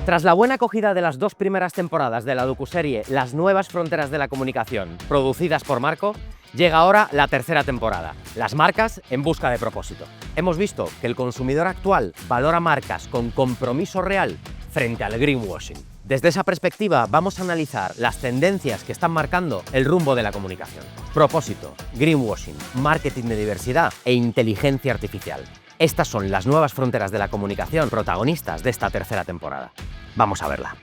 Tras la buena acogida de las 2 primeras temporadas de la docuserie Las nuevas fronteras de la comunicación, producidas por Marco, llega ahora la tercera temporada, las marcas en busca de propósito. Hemos visto que el consumidor actual valora marcas con compromiso real frente al greenwashing. Desde esa perspectiva vamos a analizar las tendencias que están marcando el rumbo de la comunicación. Propósito, greenwashing, marketing de diversidad e inteligencia artificial. Estas son las nuevas fronteras de la comunicación protagonistas de esta tercera temporada. Vamos a verla.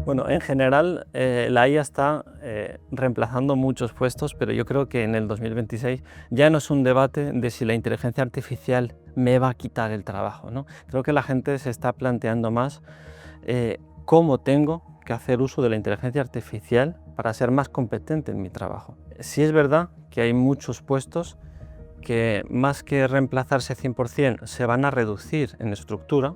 Bueno, en general la IA está reemplazando muchos puestos, pero yo creo que en el 2026 ya no es un debate de si la inteligencia artificial me va a quitar el trabajo, ¿no? Creo que la gente se está planteando más cómo tengo que hacer uso de la inteligencia artificial para ser más competente en mi trabajo. Sí es verdad que hay muchos puestos que más que reemplazarse 100% se van a reducir en estructura,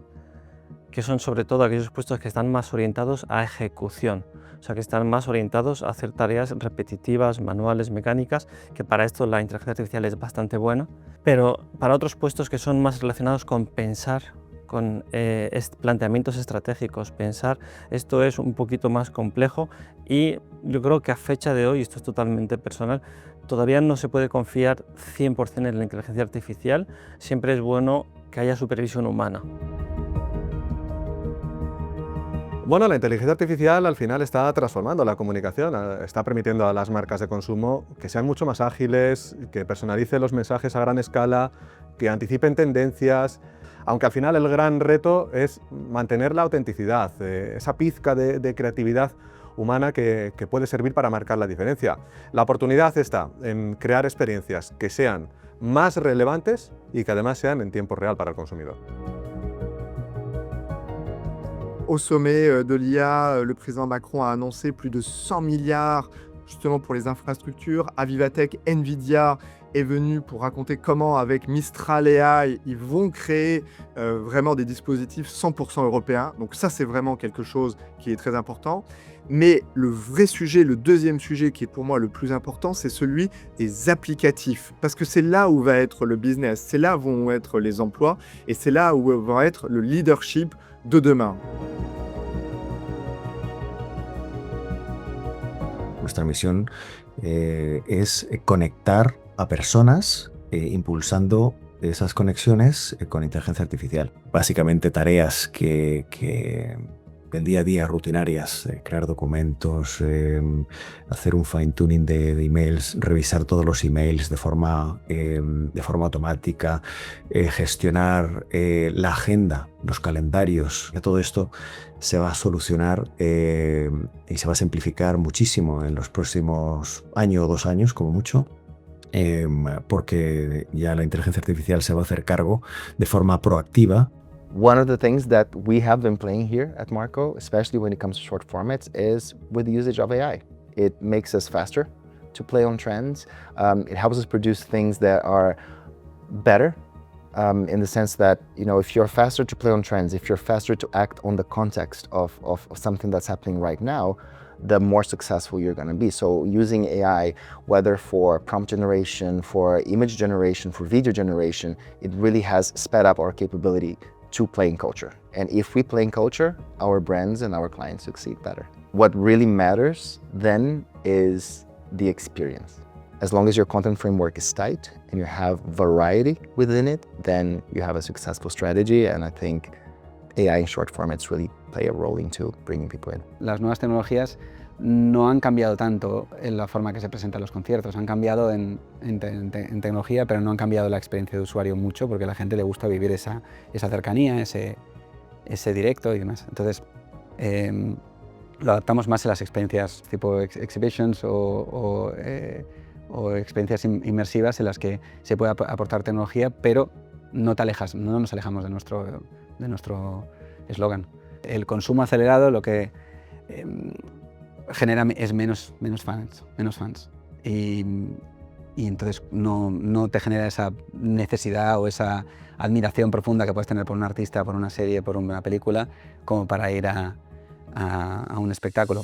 que son sobre todo aquellos puestos que están más orientados a ejecución, o sea, que están más orientados a hacer tareas repetitivas, manuales, mecánicas, que para esto la inteligencia artificial es bastante buena, pero para otros puestos que son más relacionados con pensar, con planteamientos estratégicos, pensar, esto es un poquito más complejo y yo creo que a fecha de hoy, esto es totalmente personal, todavía no se puede confiar 100% en la inteligencia artificial, siempre es bueno que haya supervisión humana. Bueno, la inteligencia artificial al final está transformando la comunicación, está permitiendo a las marcas de consumo que sean mucho más ágiles, que personalicen los mensajes a gran escala, que anticipen tendencias, aunque al final el gran reto es mantener la autenticidad, esa pizca de creatividad humana que puede servir para marcar la diferencia. La oportunidad está en crear experiencias que sean más relevantes y que además sean en tiempo real para el consumidor. Au sommet de l'IA, le président Macron a annoncé plus de 100 milliards justement pour les infrastructures. Avivatech, Nvidia est venu pour raconter comment avec Mistral AI, ils vont créer vraiment des dispositifs 100% européens. Donc ça, c'est vraiment quelque chose qui est très important. Mais le vrai sujet, le deuxième sujet qui est pour moi le plus important, c'est celui des applicatifs. Parce que c'est là où va être le business, c'est là où vont être les emplois et c'est là où va être le leadership de demain. Nuestra misión es conectar a personas impulsando esas conexiones con inteligencia artificial. Básicamente tareas que del día a día rutinarias, crear documentos, hacer un fine-tuning de emails, revisar todos los emails de forma automática, gestionar la agenda, los calendarios. Todo esto se va a solucionar y se va a simplificar muchísimo en los próximos año o 2 años, como mucho, porque ya la inteligencia artificial se va a hacer cargo de forma proactiva. One of the things that we have been playing here at Marco, especially when it comes to short formats, is with the usage of AI. It makes us faster to play on trends. It helps us produce things that are better in the sense that, you know, if you're faster to play on trends, if you're faster to act on the context of something that's happening right now, the more successful you're going to be. So using AI, whether for prompt generation, for image generation, for video generation, it really has sped up our capability to play in culture. And if we play in culture, our brands and our clients succeed better. What really matters then is the experience. As long as your content framework is tight and you have variety within it, then you have a successful strategy. And I think AI in short formats really play a role into bringing people in. Las nuevas tecnologías no han cambiado tanto en la forma que se presentan los conciertos, han cambiado en tecnología, pero no han cambiado la experiencia de usuario mucho, porque a la gente le gusta vivir esa cercanía, ese directo y demás. Entonces, lo adaptamos más a las experiencias tipo exhibitions o experiencias inmersivas en las que se puede aportar tecnología, pero no nos alejamos de nuestro eslogan. El consumo acelerado lo que genera es menos fans. Y y entonces no te genera esa necesidad o esa admiración profunda que puedes tener por un artista, por una serie, por una película, como para ir a un espectáculo.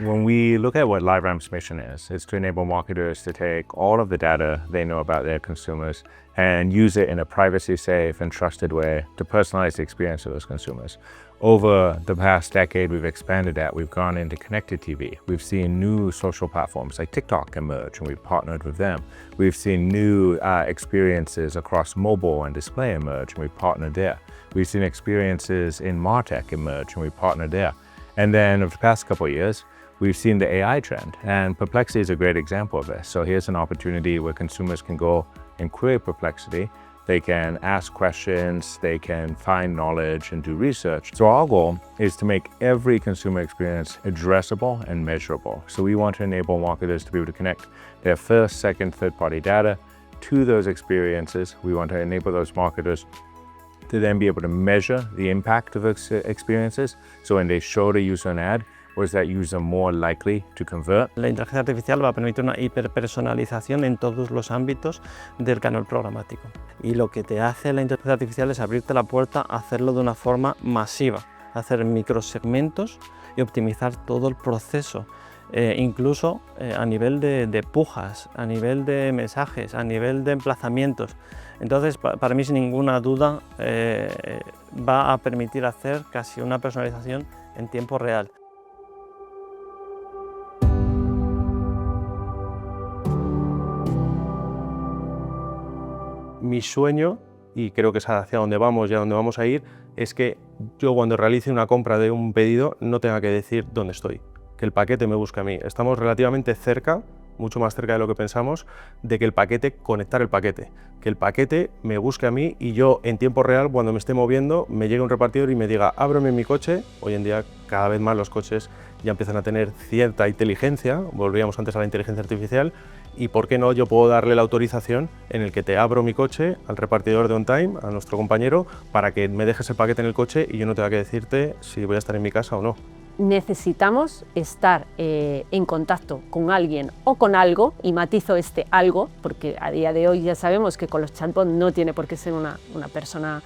When we look at what LiveRamp's mission is, it's to enable marketers to take all of the data they know about their consumers and use it in a privacy-safe and trusted way to personalize the experience of those consumers. Over the past decade, we've expanded that. We've gone into connected TV. We've seen new social platforms like TikTok emerge, and we've partnered with them. We've seen new experiences across mobile and display emerge, and we've partnered there. We've seen experiences in MarTech emerge, and we've partnered there. And then over the past couple of years, we've seen the AI trend, and Perplexity is a great example of this. So here's an opportunity where consumers can go and query Perplexity. They can ask questions, they can find knowledge and do research. So our goal is to make every consumer experience addressable and measurable. So we want to enable marketers to be able to connect their first, second, third-party data to those experiences. We want to enable those marketers to then be able to measure the impact of those experiences. So when they show the user an ad, was that user more likely to convert? La inteligencia artificial va a permitir una hiperpersonalización en todos los ámbitos del canal programático. Y lo que te hace la inteligencia artificial es abrirte la puerta a hacerlo de una forma masiva, hacer microsegmentos y optimizar todo el proceso, incluso a nivel de pujas, a nivel de mensajes, a nivel de emplazamientos. Entonces, para mí, sin ninguna duda, va a permitir hacer casi una personalización en tiempo real. Mi sueño, y creo que es hacia donde vamos y a donde vamos a ir, es que yo cuando realice una compra de un pedido no tenga que decir dónde estoy, que el paquete me busque a mí. Estamos relativamente cerca, mucho más cerca de lo que pensamos, de que el paquete, conectar el paquete, que el paquete me busque a mí y yo en tiempo real, cuando me esté moviendo, me llegue un repartidor y me diga ábreme mi coche. Hoy en día cada vez más los coches ya empiezan a tener cierta inteligencia, volvíamos antes a la inteligencia artificial, y por qué no yo puedo darle la autorización en el que te abro mi coche al repartidor de On Time, a nuestro compañero, para que me dejes el paquete en el coche y yo no tenga que decirte si voy a estar en mi casa o no. Necesitamos estar en contacto con alguien o con algo, y matizo este algo, porque a día de hoy ya sabemos que con los chatbots no tiene por qué ser una persona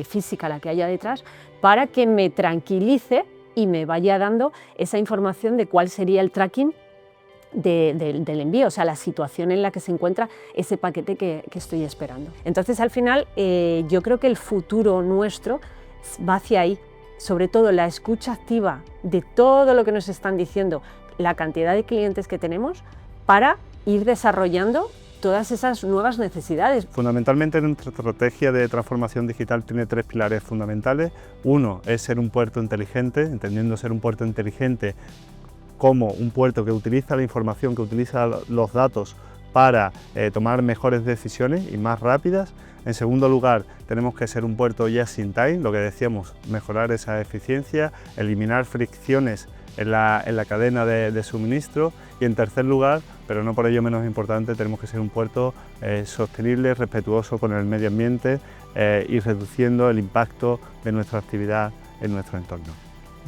física la que haya detrás, para que me tranquilice y me vaya dando esa información de cuál sería el tracking del envío, o sea, la situación en la que se encuentra ese paquete que estoy esperando. Entonces, al final, yo creo que el futuro nuestro va hacia ahí, sobre todo la escucha activa de todo lo que nos están diciendo, la cantidad de clientes que tenemos, para ir desarrollando todas esas nuevas necesidades. Fundamentalmente, nuestra estrategia de transformación digital tiene tres pilares fundamentales. Uno es ser un puerto inteligente, entendiendo ser un puerto inteligente como un puerto que utiliza la información, que utiliza los datos para tomar mejores decisiones y más rápidas. En segundo lugar, tenemos que ser un puerto just in time, lo que decíamos, mejorar esa eficiencia, eliminar fricciones en la cadena de suministro. Y en tercer lugar, pero no por ello menos importante, tenemos que ser un puerto sostenible, respetuoso con el medio ambiente y reduciendo el impacto de nuestra actividad en nuestro entorno.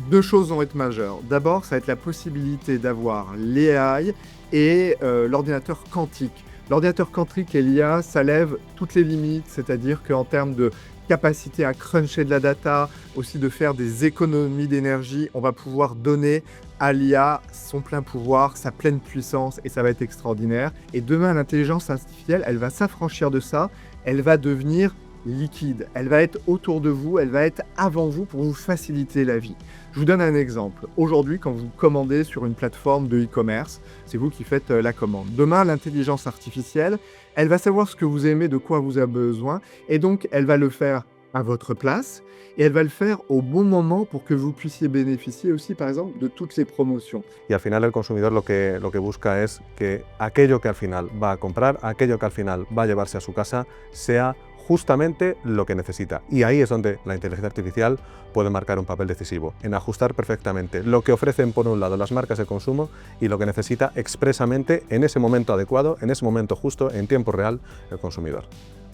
Deux choses vont être majeures. D'abord, ça va être la possibilité d'avoir l'AI et l'ordinateur quantique. L'ordinateur quantique et l'IA, ça lève toutes les limites, c'est-à-dire qu'en termes de capacité à cruncher de la data, aussi de faire des économies d'énergie, on va pouvoir donner à l'IA son plein pouvoir, sa pleine puissance, et ça va être extraordinaire. Et demain, l'intelligence artificielle, elle va s'affranchir de ça, elle va devenir liquide, elle va être autour de vous, elle va être avant vous pour vous faciliter la vie. Je vous donne un exemple. Aujourd'hui, quand vous commandez sur une plateforme de e-commerce, c'est vous qui faites la commande. Demain, l'intelligence artificielle, elle va savoir ce que vous aimez, de quoi vous avez besoin, et donc elle va le faire à votre place, et elle va le faire au bon moment pour que vous puissiez bénéficier aussi, par exemple, de toutes ces promotions. Y al final el consumidor lo que busca es que aquello que al final va a comprar, aquello que al final va a llevarse a su casa, sea justamente lo que necesita. Y ahí es donde la inteligencia artificial puede marcar un papel decisivo, en ajustar perfectamente lo que ofrecen por un lado las marcas de consumo y lo que necesita expresamente en ese momento adecuado, en ese momento justo, en tiempo real, el consumidor.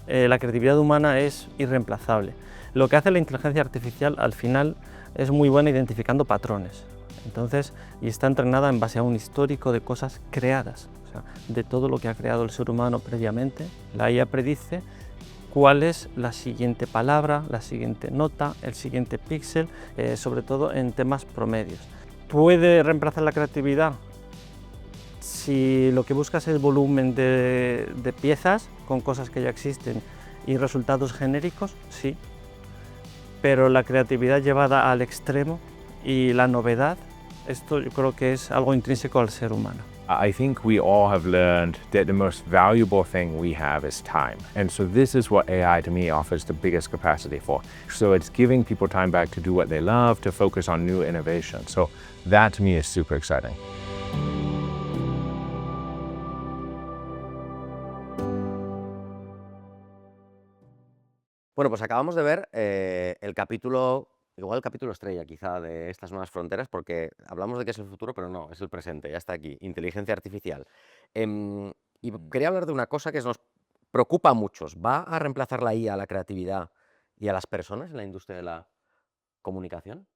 La creatividad humana es irreemplazable. Lo que hace la inteligencia artificial al final es muy buena identificando patrones. Entonces, y está entrenada en base a un histórico de cosas creadas, o sea, de todo lo que ha creado el ser humano previamente. La IA predice cuál es la siguiente palabra, la siguiente nota, el siguiente píxel, sobre todo en temas promedios. ¿Puede reemplazar la creatividad? Si lo que buscas es volumen de piezas con cosas que ya existen y resultados genéricos, sí. Pero la creatividad llevada al extremo y la novedad, esto yo creo que es algo intrínseco al ser humano. I think we all have learned that the most valuable thing we have is time. And so this is what AI to me offers the biggest capacity for. So it's giving people time back to do what they love, to focus on new innovation. So that to me is super exciting. Bueno, pues acabamos de ver el capítulo, igual el capítulo estrella quizá de estas nuevas fronteras, porque hablamos de que es el futuro, pero no, es el presente, ya está aquí, inteligencia artificial. Y quería hablar de una cosa que nos preocupa a muchos. ¿Va a reemplazar la IA a la creatividad y a las personas en la industria de la comunicación?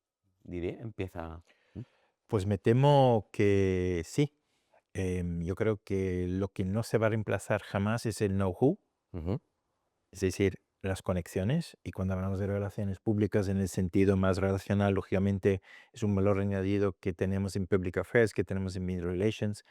Didier, empieza. Pues me temo que sí. Yo creo que lo que no se va a reemplazar jamás es el know-how, Ujú. es decir, las conexiones. Y cuando hablamos de relaciones públicas en el sentido más relacional, lógicamente es un valor añadido que tenemos en Public Affairs, que tenemos en Media Relations,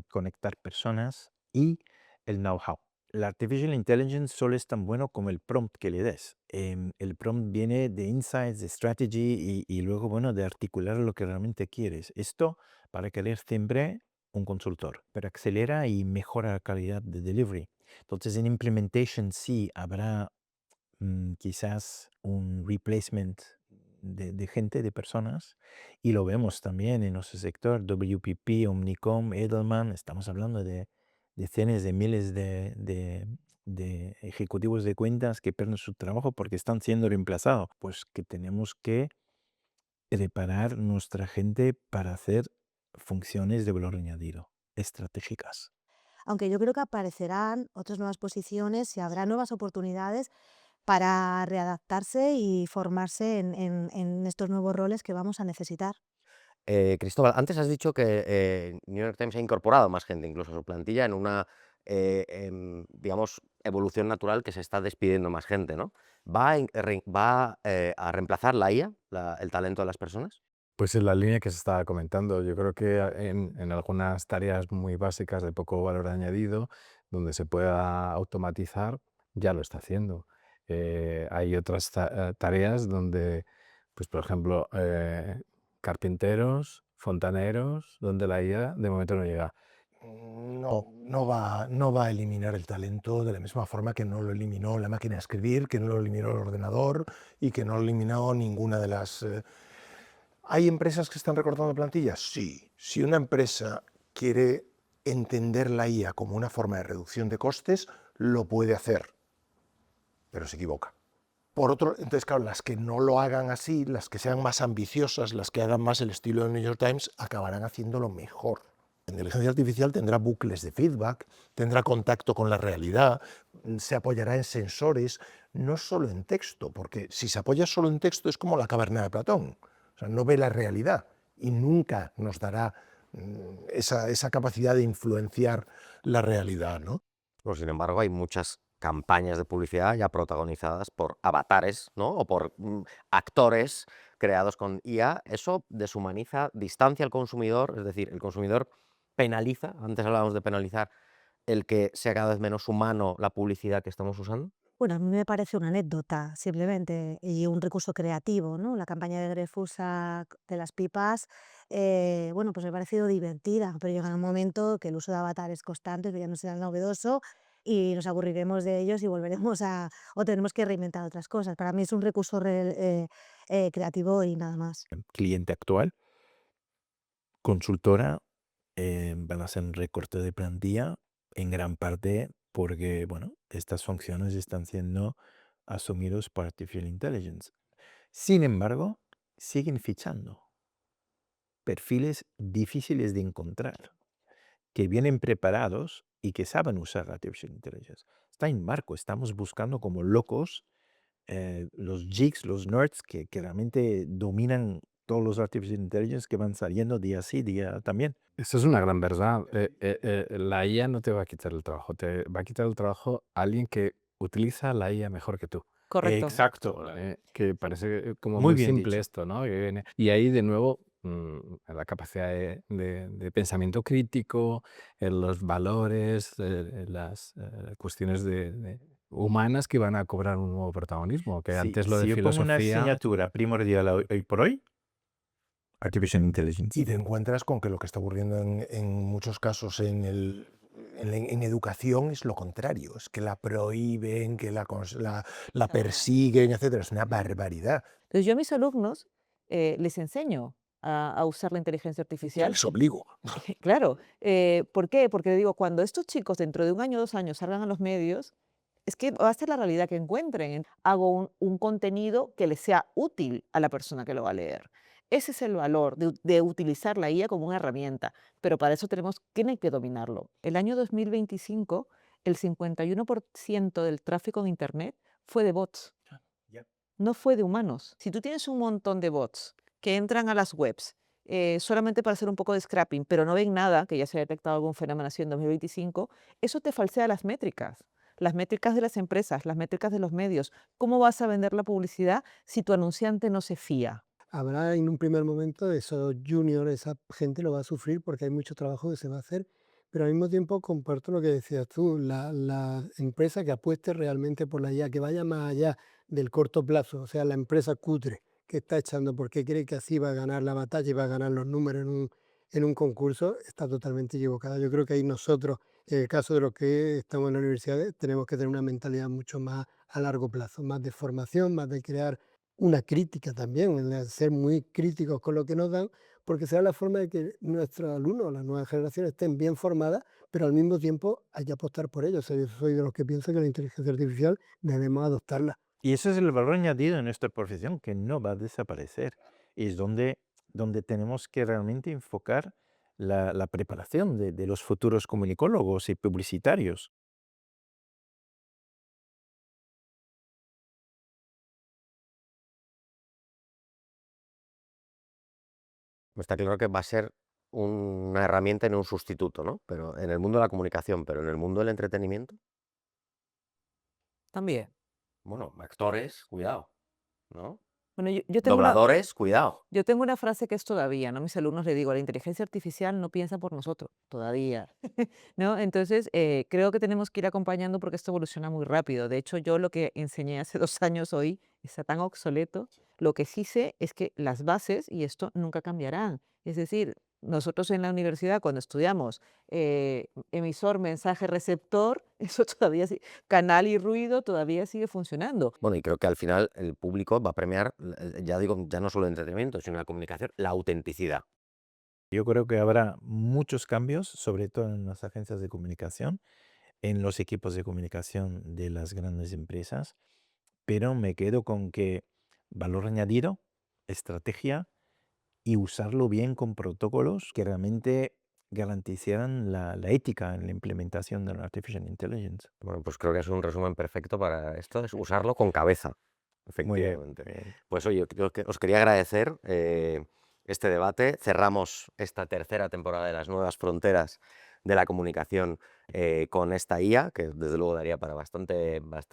conectar personas y el know-how. La Artificial Intelligence solo es tan bueno como el prompt que le des. El prompt viene de insights, de strategy y luego, bueno, de articular lo que realmente quieres. Esto para querer siempre un consultor, pero acelera y mejora la calidad de delivery. Entonces, en implementation sí habrá quizás un replacement de gente, de personas, y lo vemos también en nuestro sector, WPP, Omnicom, Edelman, estamos hablando de decenas de miles de ejecutivos de cuentas que pierden su trabajo porque están siendo reemplazados. Pues que tenemos que preparar nuestra gente para hacer funciones de valor añadido, estratégicas. Aunque yo creo que aparecerán otras nuevas posiciones y habrá nuevas oportunidades para readaptarse y formarse en estos nuevos roles que vamos a necesitar. Cristóbal, antes has dicho que New York Times ha incorporado más gente incluso a su plantilla en una, digamos, evolución natural que se está despidiendo más gente, ¿no? ¿Va a reemplazar la IA, el talento de las personas? Pues en la línea que se estaba comentando, yo creo que en algunas tareas muy básicas de poco valor añadido, donde se pueda automatizar, ya lo está haciendo. Hay otras tareas donde, pues por ejemplo, carpinteros, fontaneros, donde la IA de momento no llega. No va a eliminar el talento de la misma forma que no lo eliminó la máquina de escribir, que no lo eliminó el ordenador y que no lo eliminó ninguna de las... ¿Hay empresas que están recortando plantillas? Sí. Si una empresa quiere entender la IA como una forma de reducción de costes, lo puede hacer, pero se equivoca. Por otro, entonces, claro, las que no lo hagan así, las que sean más ambiciosas, las que hagan más el estilo del New York Times, acabarán haciéndolo mejor. La inteligencia artificial tendrá bucles de feedback, tendrá contacto con la realidad, se apoyará en sensores, no solo en texto, porque si se apoya solo en texto es como la caverna de Platón. O sea, no ve la realidad y nunca nos dará esa capacidad de influenciar la realidad, ¿no? Pues, sin embargo, hay muchas campañas de publicidad ya protagonizadas por avatares, ¿no? O por actores creados con IA. Eso deshumaniza, distancia al consumidor, es decir, el consumidor penaliza, antes hablábamos de penalizar, el que sea cada vez menos humano la publicidad que estamos usando. Bueno, a mí me parece una anécdota simplemente y un recurso creativo, ¿no? La campaña de Grefusa de las pipas, bueno, pues me ha parecido divertida, pero llega un momento que el uso de avatares constantes ya no será novedoso y nos aburriremos de ellos y volveremos o tenemos que reinventar otras cosas. Para mí es un recurso creativo y nada más. Cliente actual, consultora, van a hacer un recorte de plantilla en gran parte porque, bueno, estas funciones están siendo asumidas por Artificial Intelligence. Sin embargo, siguen fichando perfiles difíciles de encontrar, que vienen preparados y que saben usar Artificial Intelligence. Está en marco, estamos buscando como locos los geeks, los nerds que realmente dominan todos los artificial intelligence que van saliendo día sí, día también. Eso es una gran verdad. La IA no te va a quitar el trabajo, te va a quitar el trabajo a alguien que utiliza la IA mejor que tú. Correcto. Exacto. Que parece como Muy muy bien simple dicho. esto, ¿no? Y ahí de nuevo la capacidad de pensamiento crítico, los valores, las cuestiones humanas que van a cobrar un nuevo protagonismo, que antes lo de Si yo pongo una filosofía... asignatura primordial hoy por hoy, Artificial Intelligence. Y te encuentras con que lo que está ocurriendo en muchos casos en educación es lo contrario, es que la prohíben, que la persiguen, etcétera. Es una barbaridad. Entonces yo a mis alumnos les enseño a usar la inteligencia Ya artificial. les obligo. Claro. ¿Por qué? Porque digo, cuando estos chicos dentro de 1 año, 2 años salgan a los medios, es que va a ser la realidad que encuentren. Hago un contenido que les sea útil a la persona que lo va a leer. Ese es el valor de utilizar la IA como una herramienta, pero para eso tienen que dominarlo. El año 2025, el 51% del tráfico en Internet fue de bots, no fue de humanos. Si tú tienes un montón de bots que entran a las webs solamente para hacer un poco de scrapping, pero no ven nada, que ya se ha detectado algún fenómeno así en 2025, eso te falsea las métricas de las empresas, las métricas de los medios. ¿Cómo vas a vender la publicidad si tu anunciante no se fía? Habrá en un primer momento esos juniors, esa gente lo va a sufrir porque hay mucho trabajo que se va a hacer, pero al mismo tiempo comparto lo que decías tú, la empresa que apueste realmente por la IA, que vaya más allá del corto plazo, o sea, la empresa cutre que está echando porque cree que así va a ganar la batalla y va a ganar los números en un concurso, está totalmente equivocada. Yo creo que ahí nosotros, en el caso de los que estamos en la universidad, tenemos que tener una mentalidad mucho más a largo plazo, más de formación, más de crear una crítica también, en el ser muy críticos con lo que nos dan, porque será la forma de que nuestros alumnos, las nuevas generaciones, estén bien formadas, pero al mismo tiempo hay que apostar por ellos. O sea, yo soy de los que piensa que la inteligencia artificial debemos adoptarla. Y ese es el valor añadido en esta profesión, que no va a desaparecer. Y es donde tenemos que realmente enfocar la preparación de los futuros comunicólogos y publicitarios. Está claro que va a ser una herramienta y no un sustituto, ¿no? Pero en el mundo de la comunicación, pero en el mundo del entretenimiento, También. bueno, actores, cuidado, ¿no? Bueno, yo tengo Dobladores, cuidado. yo tengo una frase que es todavía, ¿no? A mis alumnos les digo, la inteligencia artificial no piensa por nosotros, todavía, ¿no? Entonces, creo que tenemos que ir acompañando porque esto evoluciona muy rápido. De hecho, yo lo que enseñé hace 2 años hoy está tan obsoleto. Lo que sí sé es que las bases, y esto nunca cambiarán. Es decir, nosotros en la universidad, cuando estudiamos emisor, mensaje, receptor, eso todavía sí, canal y ruido todavía sigue funcionando. Bueno, y creo que al final el público va a premiar, ya digo, ya no solo el entretenimiento, sino la comunicación, la autenticidad. Yo creo que habrá muchos cambios, sobre todo en las agencias de comunicación, en los equipos de comunicación de las grandes empresas, pero me quedo con que valor añadido, estrategia y usarlo bien con protocolos que realmente garantizaran la ética en la implementación de la Artificial Intelligence. Bueno, pues creo que es un resumen perfecto para esto, es usarlo con cabeza, Muy bien, efectivamente. muy bien. Pues oye, creo que os quería agradecer este debate. Cerramos esta tercera temporada de Las Nuevas Fronteras de la Comunicación con esta IA, que desde luego daría para bastante más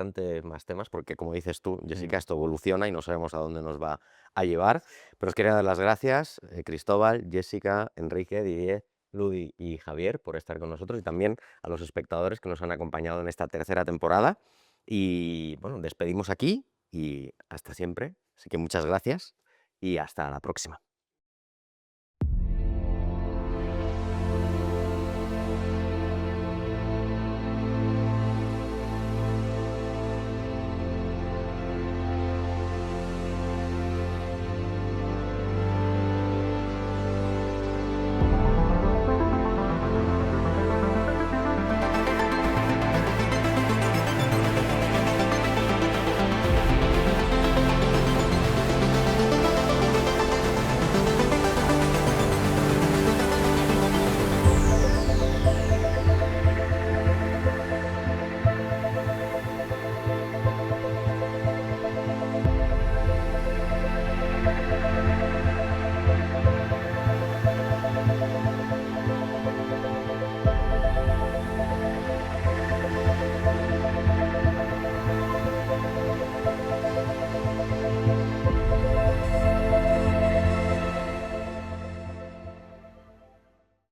temas, porque como dices tú, Jessica, esto evoluciona y no sabemos a dónde nos va a llevar. Pero os quería dar las gracias, Cristóbal, Jessica, Enrique, Didier, Ludi y Javier, por estar con nosotros, y también a los espectadores que nos han acompañado en esta tercera temporada. Y bueno, despedimos aquí y hasta siempre. Así que muchas gracias y hasta la próxima.